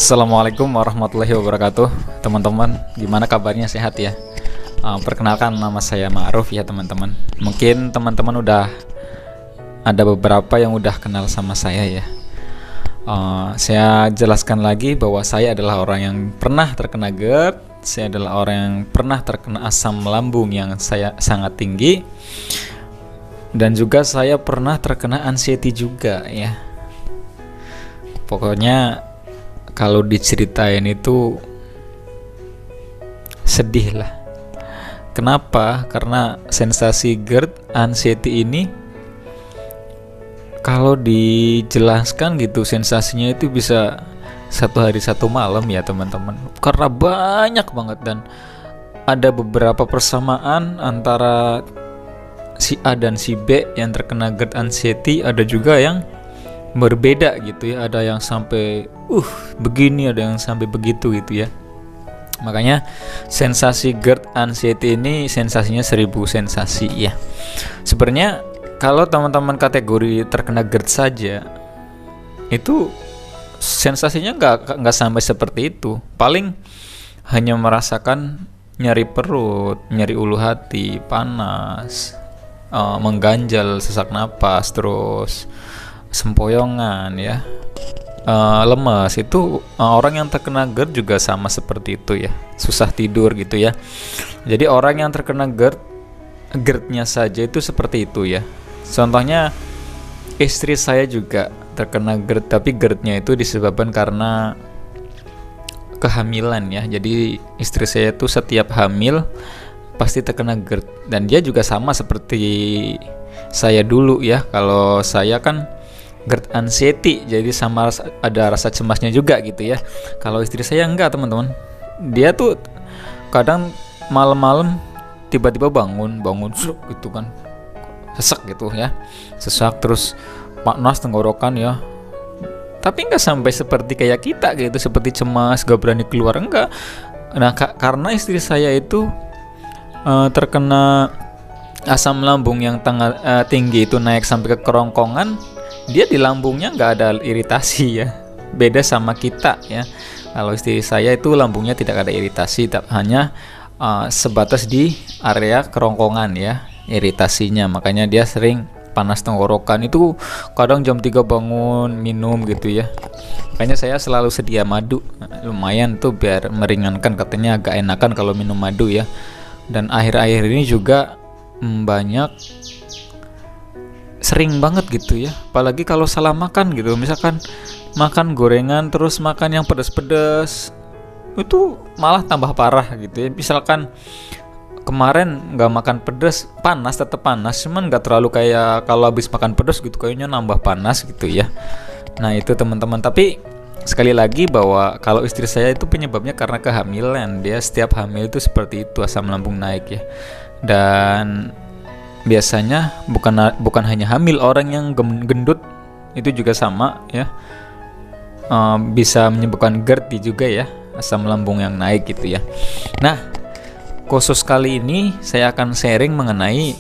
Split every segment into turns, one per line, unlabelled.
Assalamualaikum warahmatullahi wabarakatuh. Teman-teman, gimana kabarnya, sehat ya? Perkenalkan, nama saya Ma'ruf ya teman-teman. Mungkin teman-teman udah ada beberapa yang udah kenal sama saya ya. Saya jelaskan lagi bahwa saya adalah orang yang pernah terkena GERD. Saya adalah orang yang pernah terkena asam lambung yang saya sangat tinggi. Dan juga saya pernah terkena anxiety juga ya. Pokoknya kalau diceritain itu sedih lah. Kenapa? Karena sensasi GERD, anxiety ini kalau dijelaskan gitu, sensasinya itu bisa satu hari satu malam ya teman-teman. Karena banyak banget dan ada beberapa persamaan antara si A dan si B yang terkena GERD anxiety, ada juga yang berbeda gitu ya, ada yang sampai begini, ada yang sampai begitu gitu ya. Makanya sensasi GERD anxiety ini sensasinya 1000 sensasi ya. Sebenarnya kalau teman-teman kategori terkena GERD saja itu sensasinya nggak sampai seperti itu. Paling hanya merasakan nyeri perut, nyeri ulu hati, panas, mengganjal, sesak napas, terus sempoyongan ya, lemas. Itu orang yang terkena GERD juga sama seperti itu ya, susah tidur gitu ya. Jadi orang yang terkena GERD-nya saja itu seperti itu ya. Contohnya istri saya juga terkena GERD, tapi GERD-nya itu disebabkan karena kehamilan ya. Jadi istri saya itu setiap hamil pasti terkena GERD, dan dia juga sama seperti saya dulu ya. Kalau saya kan GERD anxiety, jadi sama ada rasa cemasnya juga gitu ya. Kalau istri saya enggak teman-teman, dia tuh kadang malam-malam tiba-tiba bangun gitu kan, sesak gitu ya, sesak terus panas tenggorokan ya. Tapi enggak sampai seperti kayak kita gitu, seperti cemas gak berani keluar, enggak. Nah karena istri saya itu terkena asam lambung yang tinggi itu, naik sampai ke kerongkongan. Dia di lambungnya nggak ada iritasi ya, beda sama kita ya. Kalau istri saya itu lambungnya tidak ada iritasi, hanya sebatas di area kerongkongan ya iritasinya. Makanya dia sering panas tenggorokan, itu kadang jam 3 bangun minum gitu ya. Makanya saya selalu sedia madu, lumayan tuh biar meringankan, katanya agak enakan kalau minum madu ya. Dan akhir-akhir ini juga banyak sering banget gitu ya, apalagi kalau salah makan gitu, misalkan makan gorengan terus makan yang pedas-pedas, itu malah tambah parah gitu ya. Misalkan kemarin nggak makan pedas, panas tetap panas, cuman nggak terlalu kayak kalau habis makan pedas gitu, kayaknya nambah panas gitu ya. Nah itu teman-teman. Tapi sekali lagi bahwa kalau istri saya itu penyebabnya karena kehamilan, dia setiap hamil itu seperti itu, asam lambung naik ya. Dan biasanya bukan hanya hamil, orang yang gendut itu juga sama ya, bisa menyebabkan GERD juga ya, asam lambung yang naik gitu ya. Nah khusus kali ini saya akan sharing mengenai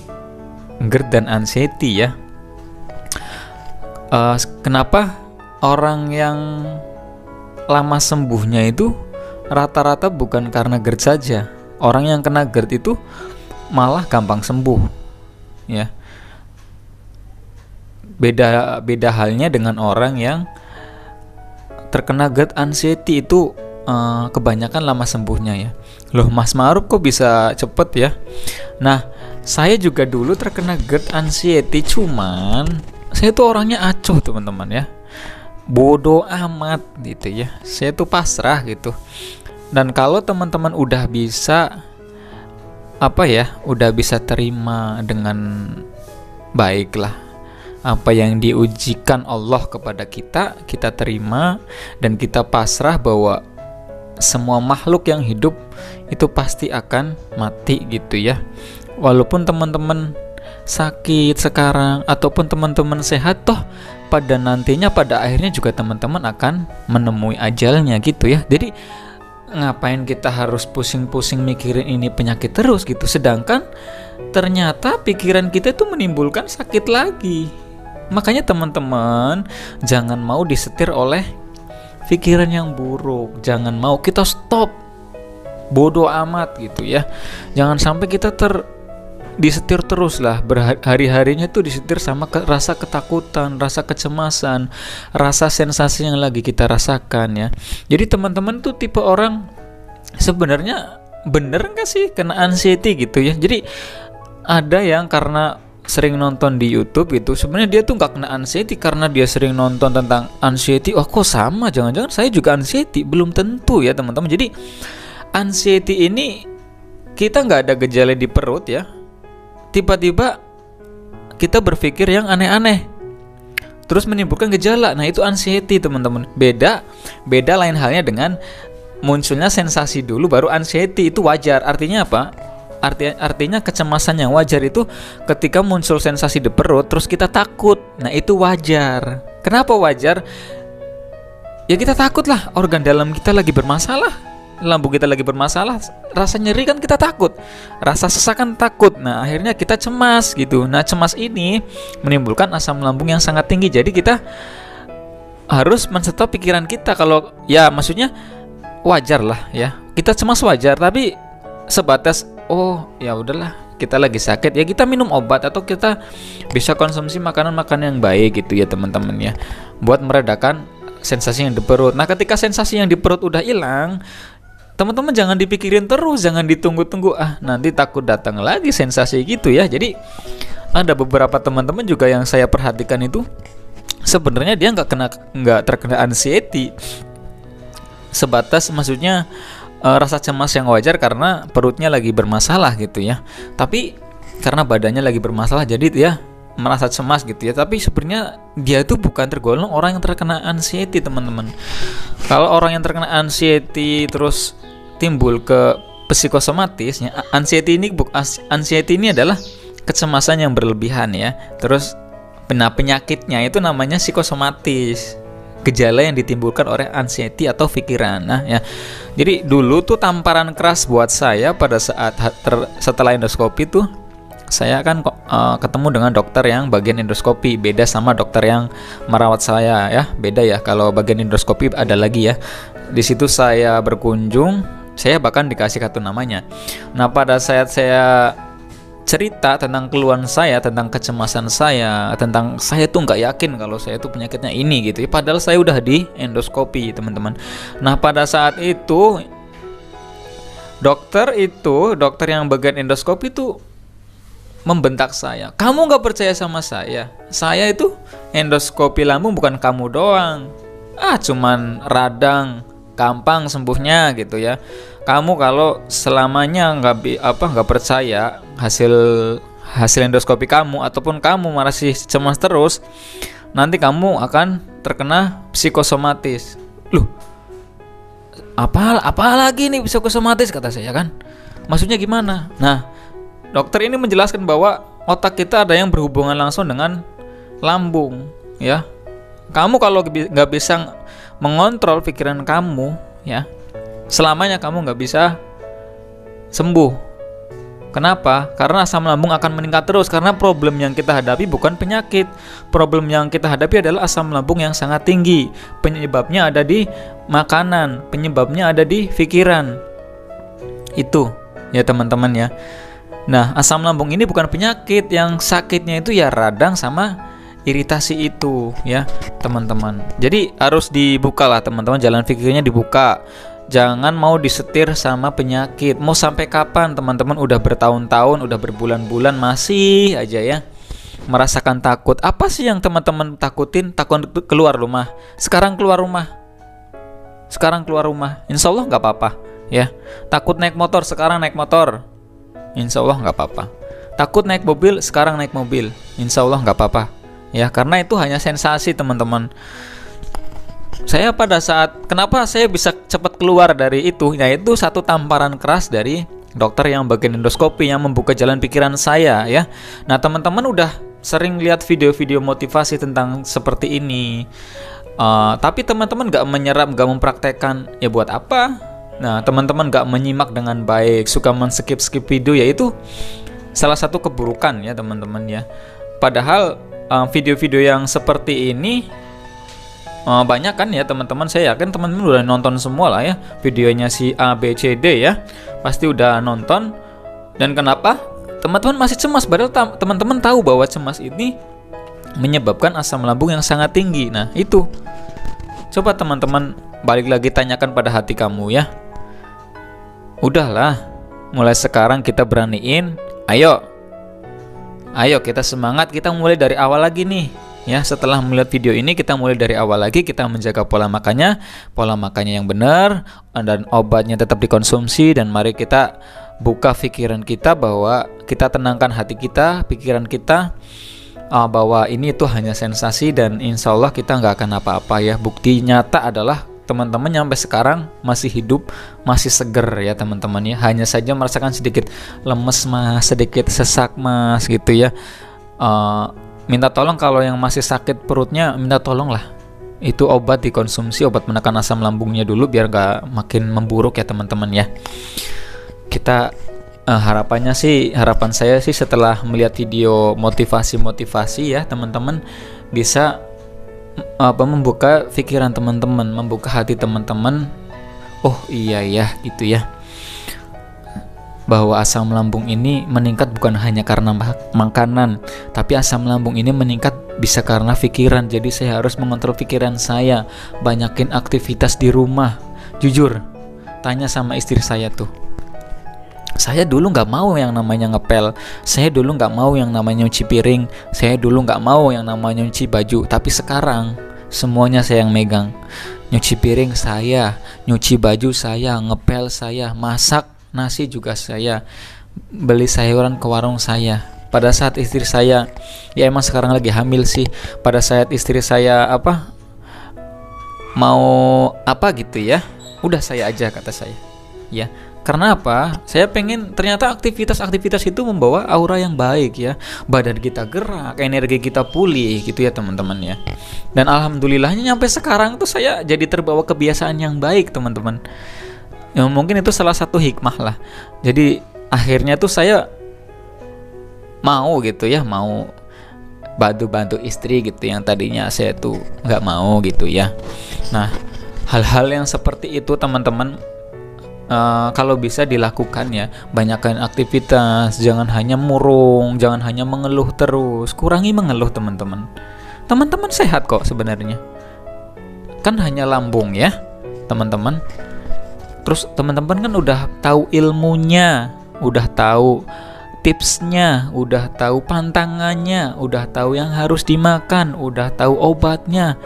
GERD dan anxiety ya. Kenapa orang yang lama sembuhnya itu rata-rata bukan karena GERD saja. Orang yang kena GERD itu malah gampang sembuh ya. Beda halnya dengan orang yang terkena GERD anxiety itu kebanyakan lama sembuhnya ya. Loh Mas Ma'ruf kok bisa cepet ya? Nah saya juga dulu terkena GERD anxiety, cuman saya tuh orangnya acuh teman-teman ya, bodoh amat gitu ya. Saya tuh pasrah gitu. Dan kalau teman-teman udah bisa udah bisa terima dengan baik lah apa yang diujikan Allah kepada kita, kita terima dan kita pasrah bahwa semua makhluk yang hidup itu pasti akan mati gitu ya. Walaupun teman-teman sakit sekarang ataupun teman-teman sehat, toh pada nantinya, pada akhirnya juga teman-teman akan menemui ajalnya gitu ya. Jadi ngapain kita harus pusing-pusing mikirin ini penyakit terus gitu, sedangkan ternyata pikiran kita itu menimbulkan sakit lagi. Makanya teman-teman jangan mau disetir oleh pikiran yang buruk. Jangan mau kita stop, bodoh amat gitu ya. Jangan sampai kita disetir terus lah, berhari-harinya tuh disetir sama rasa ketakutan, rasa kecemasan, rasa sensasi yang lagi kita rasakan ya. Jadi teman-teman tuh tipe orang sebenarnya bener nggak sih kena anxiety gitu ya. Jadi ada yang karena sering nonton di YouTube gitu, sebenarnya dia tuh nggak kena anxiety karena dia sering nonton tentang anxiety. Oh kok sama, jangan-jangan saya juga anxiety. Belum tentu ya teman-teman. Jadi anxiety ini kita nggak ada gejala di perut ya, tiba-tiba kita berpikir yang aneh-aneh terus menimbulkan gejala. Nah itu anxiety teman-teman. Beda lain halnya dengan munculnya sensasi dulu baru anxiety. Itu wajar. Artinya apa? Artinya kecemasan yang wajar itu ketika muncul sensasi di perut terus kita takut. Nah itu wajar. Kenapa wajar? Ya kita takut lah, organ dalam kita lagi bermasalah, lambung kita lagi bermasalah, rasa nyeri kan kita takut, rasa sesak kan takut. Nah akhirnya kita cemas gitu. Nah cemas ini menimbulkan asam lambung yang sangat tinggi. Jadi kita harus men-stop pikiran kita. Kalau ya maksudnya wajar lah ya, kita cemas wajar, tapi sebatas oh ya udahlah kita lagi sakit ya kita minum obat atau kita bisa konsumsi makanan-makanan yang baik gitu ya teman-teman ya, buat meredakan sensasi yang di perut. Nah ketika sensasi yang di perut udah hilang, teman-teman jangan dipikirin terus, jangan ditunggu-tunggu, nanti takut datang lagi sensasi gitu ya. Jadi ada beberapa teman-teman juga yang saya perhatikan itu sebenarnya dia nggak terkena anxiety, sebatas maksudnya rasa cemas yang wajar karena perutnya lagi bermasalah gitu ya. Tapi karena badannya lagi bermasalah jadi dia merasa cemas gitu ya. Tapi sebenarnya dia itu bukan tergolong orang yang terkena anxiety teman-teman. Kalau orang yang terkena anxiety terus timbul ke psikosomatis ya, anxiety ini adalah kecemasan yang berlebihan ya. Terus penyakitnya itu namanya psikosomatis, gejala yang ditimbulkan oleh anxiety atau pikiran. Nah ya, jadi dulu tuh tamparan keras buat saya pada saat setelah endoskopi tuh, saya kan ketemu dengan dokter yang bagian endoskopi, beda sama dokter yang merawat saya ya, beda ya. Kalau bagian endoskopi ada lagi ya. Di situ saya berkunjung, saya bahkan dikasih kartu namanya. Nah pada saat saya cerita tentang keluhan saya, tentang kecemasan saya, tentang saya tuh nggak yakin kalau saya tuh penyakitnya ini gitu ya, padahal saya udah di endoskopi teman-teman. Nah pada saat itu dokter yang bagian endoskopi itu membentak saya, kamu nggak percaya sama saya itu endoskopi lambung bukan kamu doang, cuman radang, gampang sembuhnya gitu ya. Kamu kalau selamanya nggak percaya hasil endoskopi kamu, ataupun kamu masih cemas terus, nanti kamu akan terkena psikosomatis. Loh, apa lagi nih psikosomatis, kata saya kan? Maksudnya gimana? Nah, dokter ini menjelaskan bahwa otak kita ada yang berhubungan langsung dengan lambung ya. Kamu kalau nggak bisa mengontrol pikiran kamu ya, selamanya kamu nggak bisa sembuh. Kenapa? Karena asam lambung akan meningkat terus. Karena problem yang kita hadapi bukan penyakit. Problem yang kita hadapi adalah asam lambung yang sangat tinggi. Penyebabnya ada di makanan, penyebabnya ada di pikiran. Itu ya teman-teman ya. Nah, asam lambung ini bukan penyakit, yang sakitnya itu ya radang sama iritasi itu ya teman-teman. Jadi harus dibuka lah teman-teman, jalan pikirnya dibuka. Jangan mau disetir sama penyakit. Mau sampai kapan teman-teman? Udah bertahun-tahun, udah berbulan-bulan masih aja ya merasakan takut. Apa sih yang teman-teman takutin? Takut keluar rumah. Sekarang keluar rumah. Insya Allah nggak apa-apa ya. Takut naik motor, sekarang naik motor. Insya Allah nggak apa-apa. Takut naik mobil, sekarang naik mobil. Insya Allah nggak apa-apa ya, karena itu hanya sensasi teman-teman. Saya pada saat kenapa saya bisa cepat keluar dari itu, yaitu satu tamparan keras dari dokter yang bagian endoskopi yang membuka jalan pikiran saya ya. Nah teman-teman udah sering lihat video-video motivasi tentang seperti ini, tapi teman-teman gak menyerap, gak mempraktekkan, ya buat apa? Nah teman-teman gak menyimak dengan baik, suka men-skip video, yaitu salah satu keburukan ya teman-teman ya. Padahal video-video yang seperti ini banyak kan ya teman-teman, saya yakin teman-teman udah nonton semua lah ya videonya si A B C D ya, pasti udah nonton. Dan kenapa teman-teman masih cemas, padahal teman-teman tahu bahwa cemas ini menyebabkan asam lambung yang sangat tinggi. Nah itu, coba teman-teman balik lagi tanyakan pada hati kamu ya. Udahlah, mulai sekarang kita beraniin, ayo kita semangat, kita mulai dari awal lagi nih ya. Setelah melihat video ini, kita mulai dari awal lagi, kita menjaga pola makannya yang benar, dan obatnya tetap dikonsumsi. Dan mari kita buka pikiran kita, bahwa kita tenangkan hati kita, pikiran kita, bahwa ini itu hanya sensasi, dan insya Allah kita nggak akan apa-apa ya. Bukti nyata adalah teman-teman sampai sekarang masih hidup, masih seger ya teman-teman ya. Hanya saja merasakan sedikit lemes mas, sedikit sesak mas gitu ya. Minta tolong kalau yang masih sakit perutnya, minta tolong lah, itu obat dikonsumsi, obat menekan asam lambungnya dulu biar gak makin memburuk ya teman-teman ya. Kita harapan saya sih setelah melihat video motivasi ya teman-teman, bisa membuka pikiran teman-teman, membuka hati teman-teman. Oh iya ya gitu ya, bahwa asam lambung ini meningkat bukan hanya karena makanan, tapi asam lambung ini meningkat bisa karena pikiran. Jadi saya harus mengontrol pikiran saya, banyakin aktivitas di rumah. Jujur, tanya sama istri saya tuh, saya dulu nggak mau yang namanya ngepel, saya dulu nggak mau yang namanya nyuci piring, saya dulu nggak mau yang namanya nyuci baju. Tapi sekarang semuanya saya yang megang. Nyuci piring saya, nyuci baju saya, ngepel saya, masak nasi juga saya, beli sayuran ke warung saya. Pada saat istri saya, ya emang sekarang lagi hamil sih, pada saat istri saya mau apa gitu ya, udah saya aja kata saya ya. Karena apa? Saya pengen, ternyata aktivitas-aktivitas itu membawa aura yang baik ya. Badan kita gerak, energi kita pulih gitu ya teman-teman ya. Dan alhamdulillahnya sampai sekarang tuh saya jadi terbawa kebiasaan yang baik teman-teman. Ya, mungkin itu salah satu hikmah lah. Jadi akhirnya tuh saya mau gitu ya, mau bantu istri gitu, yang tadinya saya tuh nggak mau gitu ya. Nah, hal-hal yang seperti itu teman-teman, kalau bisa dilakukan ya, banyakkan aktivitas, jangan hanya murung, jangan hanya mengeluh terus, kurangi mengeluh teman-teman. Teman-teman sehat kok sebenarnya, kan hanya lambung ya teman-teman. Terus teman-teman kan udah tahu ilmunya, udah tahu tipsnya, udah tahu pantangannya, udah tahu yang harus dimakan, udah tahu obatnya.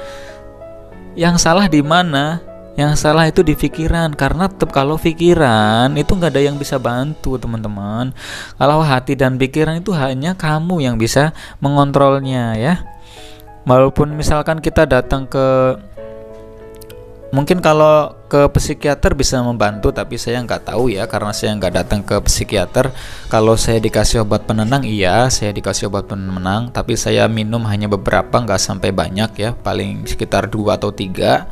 Yang salah di mana? Yang salah itu di pikiran, karena tetap kalau pikiran itu nggak ada yang bisa bantu teman-teman. Kalau hati dan pikiran itu hanya kamu yang bisa mengontrolnya ya. Walaupun misalkan kita datang ke, mungkin kalau ke psikiater bisa membantu, tapi saya nggak tahu ya, karena saya nggak datang ke psikiater. Kalau saya dikasih obat penenang, iya saya dikasih obat penenang, tapi saya minum hanya beberapa, nggak sampai banyak ya, paling sekitar 2 atau 3,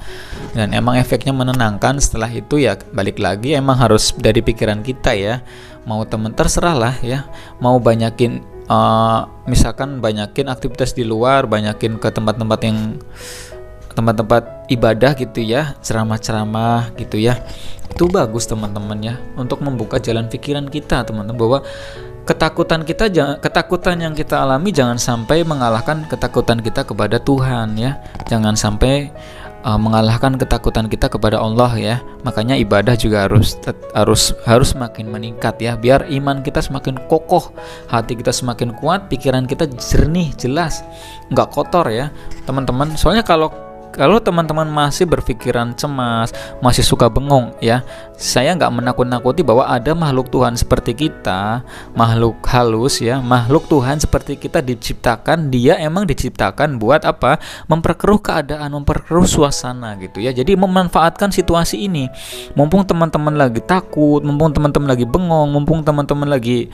dan emang efeknya menenangkan. Setelah itu ya balik lagi, emang harus dari pikiran kita ya. Mau temen terserah lah ya, mau banyakin misalkan banyakin aktivitas di luar, banyakin ke tempat-tempat ibadah gitu ya, ceramah-ceramah gitu ya, itu bagus teman-teman ya, untuk membuka jalan pikiran kita teman-teman, bahwa ketakutan yang kita alami jangan sampai mengalahkan ketakutan kita kepada Tuhan ya, jangan sampai mengalahkan ketakutan kita kepada Allah ya. Makanya ibadah juga harus makin meningkat ya, biar iman kita semakin kokoh, hati kita semakin kuat, pikiran kita jernih, jelas, nggak kotor ya teman-teman. Soalnya kalau teman-teman masih berpikiran cemas, masih suka bengong ya, saya nggak menakut-nakuti bahwa ada makhluk Tuhan seperti kita, makhluk halus ya, makhluk Tuhan seperti kita diciptakan, dia emang diciptakan buat apa? Memperkeruh keadaan, memperkeruh suasana gitu ya. Jadi memanfaatkan situasi ini, mumpung teman-teman lagi takut, mumpung teman-teman lagi bengong, mumpung teman-teman lagi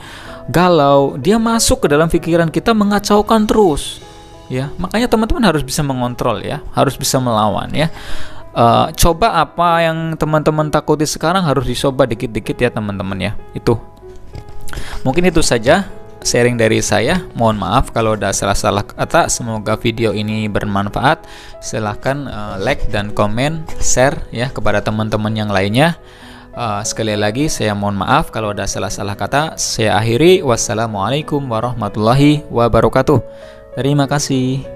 galau, dia masuk ke dalam pikiran kita, mengacaukan terus. Ya, makanya teman-teman harus bisa mengontrol ya, harus bisa melawan ya. Coba apa yang teman-teman takuti sekarang harus dicoba dikit-dikit ya teman-teman ya. Itu mungkin itu saja sharing dari saya. Mohon maaf kalau ada salah-salah kata. Semoga video ini bermanfaat. Silahkan like dan komen, share ya kepada teman-teman yang lainnya. Sekali lagi saya mohon maaf kalau ada salah-salah kata. Saya akhiri. Wassalamualaikum warahmatullahi wabarakatuh. Terima kasih.